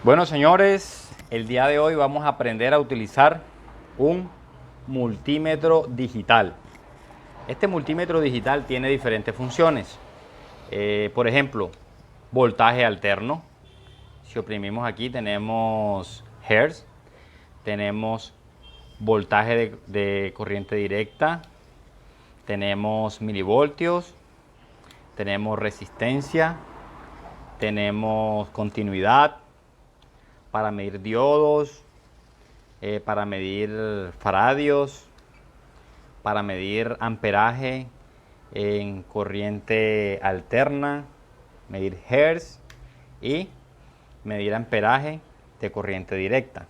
Bueno, señores, el día de hoy vamos a aprender a utilizar un multímetro digital. Este multímetro digital tiene diferentes funciones. Por ejemplo, voltaje alterno. Si oprimimos aquí tenemos hertz, tenemos voltaje de corriente directa, tenemos milivoltios, tenemos resistencia, tenemos continuidad, para medir diodos, para medir faradios, para medir amperaje en corriente alterna, medir hertz y medir amperaje de corriente directa.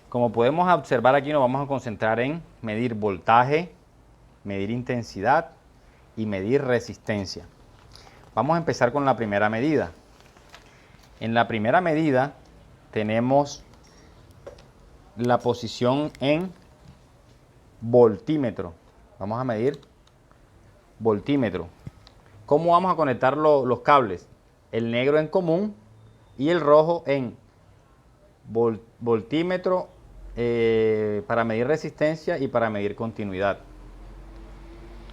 Como podemos observar aquí, nos vamos a concentrar en medir voltaje, medir intensidad y medir resistencia. Vamos a empezar con la primera medida. En la primera medida tenemos la posición en voltímetro. Vamos a medir voltímetro. ¿Cómo vamos a conectar los cables? El negro en común y el rojo en voltímetro para medir resistencia y para medir continuidad.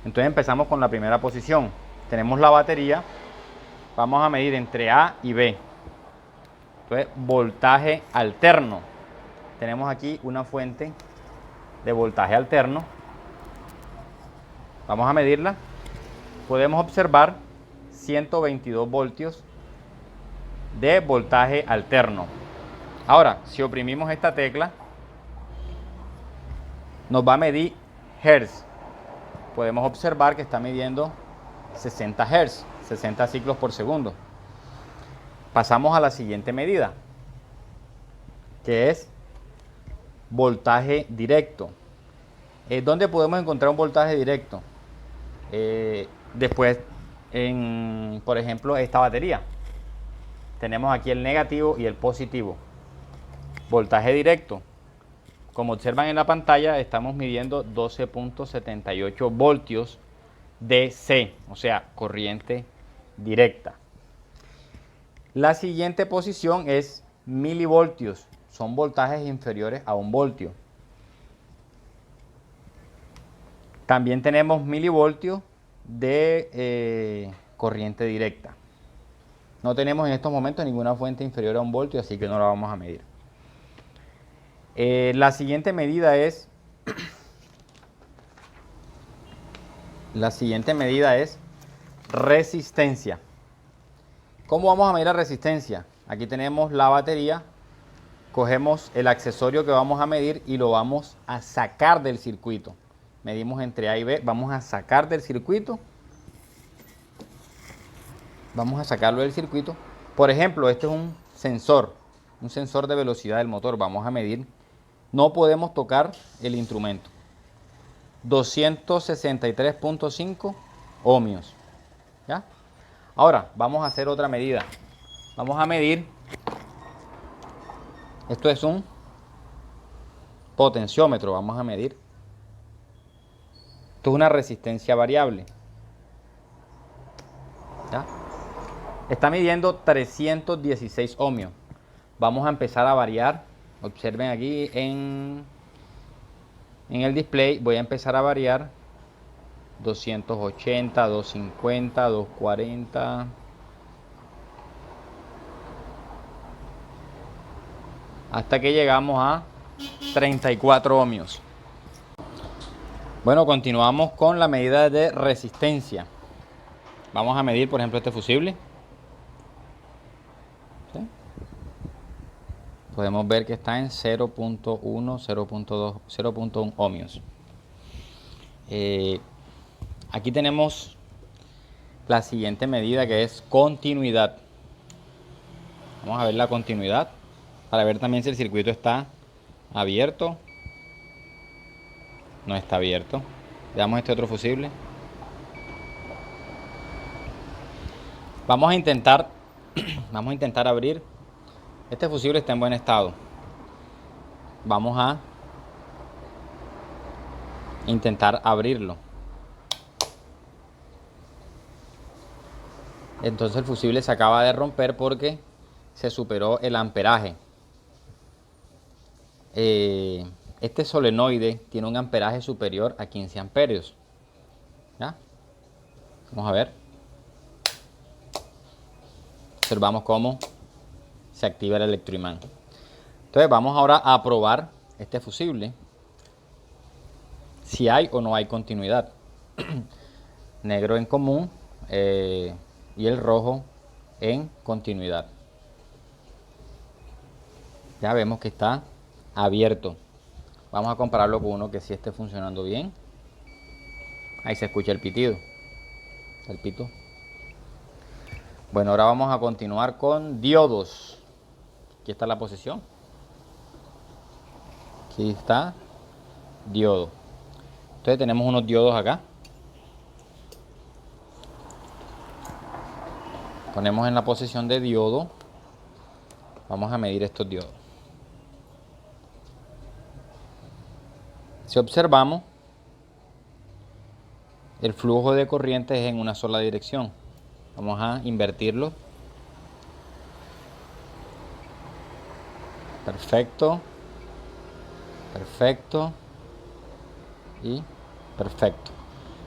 Entonces empezamos con la primera posición. Tenemos la batería. Vamos a medir entre A y B. Entonces, voltaje alterno. Tenemos aquí una fuente de voltaje alterno. Vamos a medirla. Podemos observar 122 voltios de voltaje alterno. Ahora, si oprimimos esta tecla, nos va a medir hertz. Podemos observar que está midiendo 60 hertz, 60 ciclos por segundo. Pasamos a la siguiente medida, que es voltaje directo. ¿Dónde podemos encontrar un voltaje directo? Después, por ejemplo, esta batería. Tenemos aquí el negativo y el positivo. Voltaje directo. Como observan en la pantalla, estamos midiendo 12.78 voltios DC, o sea, corriente directa. La siguiente posición es milivoltios. Son voltajes inferiores a 1 voltio. También tenemos milivoltios de corriente directa. No tenemos en estos momentos ninguna fuente inferior a 1 voltio, así que no la vamos a medir. La siguiente medida es resistencia. ¿Cómo vamos a medir la resistencia? Aquí tenemos la batería, cogemos el accesorio que vamos a medir y lo vamos a sacar del circuito. Medimos entre A y B, vamos a sacar del circuito. Vamos a sacarlo del circuito. Por ejemplo, este es un sensor de velocidad del motor. Vamos a medir, no podemos tocar el instrumento. 263.5 ohmios. ¿Ya? Ahora, vamos a hacer otra medida. Vamos a medir, esto es un potenciómetro, vamos a medir. Esto es una resistencia variable. ¿Ya? Está midiendo 316 ohmios. Vamos a empezar a variar. Observen aquí en el display, voy a empezar a variar 280, 250, 240. Hasta que llegamos a 34 ohmios. Bueno, continuamos con la medida de resistencia. Vamos a medir, por ejemplo, este fusible. ¿Sí? Podemos ver que está en 0.1, 0.2, 0.1 ohmios. Aquí tenemos la siguiente medida, que es continuidad. Vamos a ver la continuidad para ver también si el circuito está abierto. No está abierto. Veamos este otro fusible. Vamos a intentar abrir. Este fusible está en buen estado. Vamos a intentar abrirlo. Entonces el fusible se acaba de romper porque se superó el amperaje. Este solenoide tiene un amperaje superior a 15 amperios. ¿Ya? Vamos a ver. Observamos cómo se activa el electroimán. Entonces vamos ahora a probar este fusible, si hay o no hay continuidad. Negro en común y el rojo en continuidad. Ya vemos que está abierto. Vamos a compararlo con uno que sí esté funcionando bien. Ahí se escucha el pitido. El pito. Bueno, ahora vamos a continuar con diodos. Aquí está la posición. Aquí está diodo. Entonces tenemos unos diodos acá. Ponemos en la posición de diodo. Vamos a medir estos diodos. Si observamos, el flujo de corriente es en una sola dirección. Vamos a invertirlo. Perfecto. Perfecto. Y perfecto.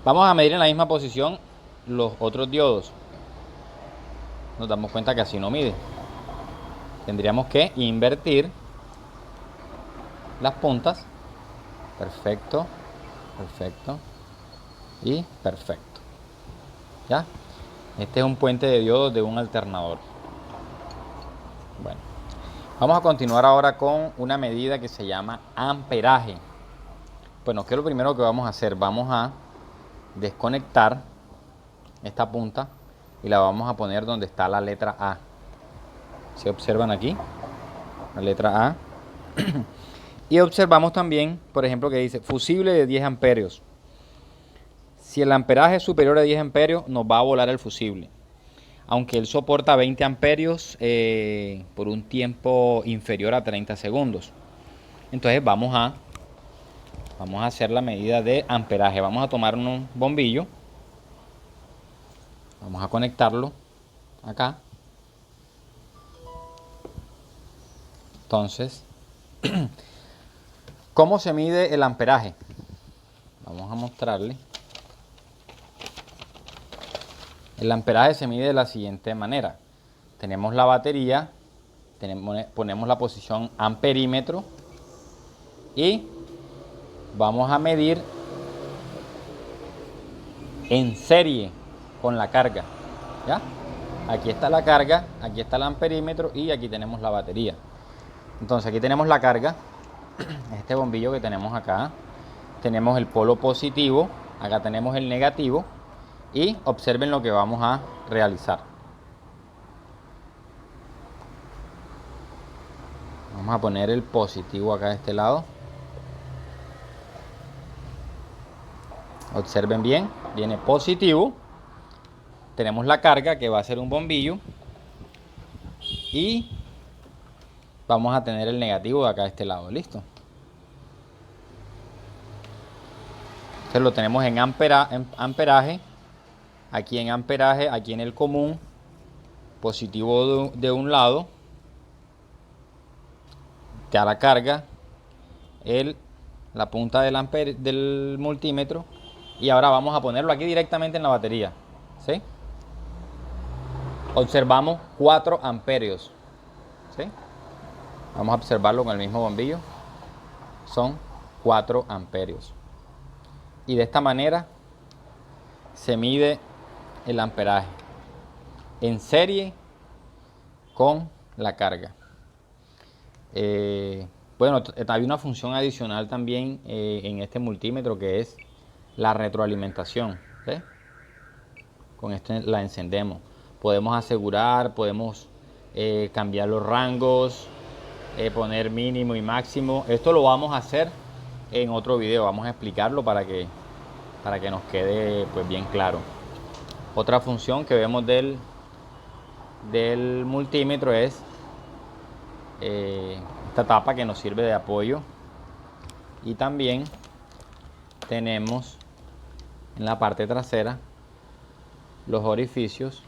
Vamos a medir en la misma posición los otros diodos. Nos damos cuenta que así no mide. Tendríamos que invertir las puntas. Perfecto. Perfecto. Y perfecto. ¿Ya? Este es un puente de diodos de un alternador. Bueno, vamos a continuar ahora con una medida que se llama amperaje. Bueno, ¿qué es lo primero que vamos a hacer? Vamos a desconectar esta punta y la vamos a poner donde está la letra A. ¿Se observan aquí? La letra A. Y observamos también, por ejemplo, que dice fusible de 10 amperios. Si el amperaje es superior a 10 amperios, nos va a volar el fusible. Aunque él soporta 20 amperios por un tiempo inferior a 30 segundos. Entonces vamos a hacer la medida de amperaje. Vamos a tomar un bombillo. Vamos a conectarlo acá. Entonces, ¿cómo se mide el amperaje? Vamos a mostrarle. El amperaje se mide de la siguiente manera. Tenemos la batería, ponemos la posición amperímetro y vamos a medir en serie con la carga. ¿Ya? Aquí está la carga, aquí está el amperímetro y aquí tenemos la batería. Entonces aquí tenemos la carga, este bombillo que tenemos acá. Tenemos el polo positivo, acá tenemos el negativo. Y observen lo que vamos a realizar. Vamos a poner el positivo acá de este lado. Observen bien, viene positivo. Tenemos la carga que va a ser un bombillo. Y vamos a tener el negativo de acá de este lado, ¿listo? Entonces lo tenemos en amperaje. Aquí en amperaje, aquí en el común, positivo de un lado, ya la carga, la punta del multímetro, y ahora vamos a ponerlo aquí directamente en la batería, ¿sí? Observamos 4 amperios, ¿sí? Vamos a observarlo con el mismo bombillo, son 4 amperios. Y de esta manera se mide el amperaje en serie con la carga. Bueno, hay una función adicional también en este multímetro que es la retroalimentación, ¿sí? Con esto la encendemos. Podemos asegurar, podemos cambiar los rangos, poner mínimo y máximo. Esto lo vamos a hacer en otro video, vamos a explicarlo para que nos quede pues bien claro. Otra función que vemos del multímetro es esta tapa que nos sirve de apoyo, y también tenemos en la parte trasera los orificios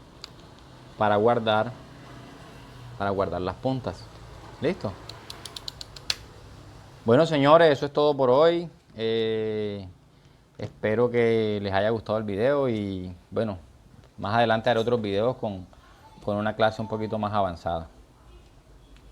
para guardar para guardar las puntas. ¿Listo? Bueno, señores, eso es todo por hoy. Espero que les haya gustado el video y bueno, más adelante haré otros videos con una clase un poquito más avanzada.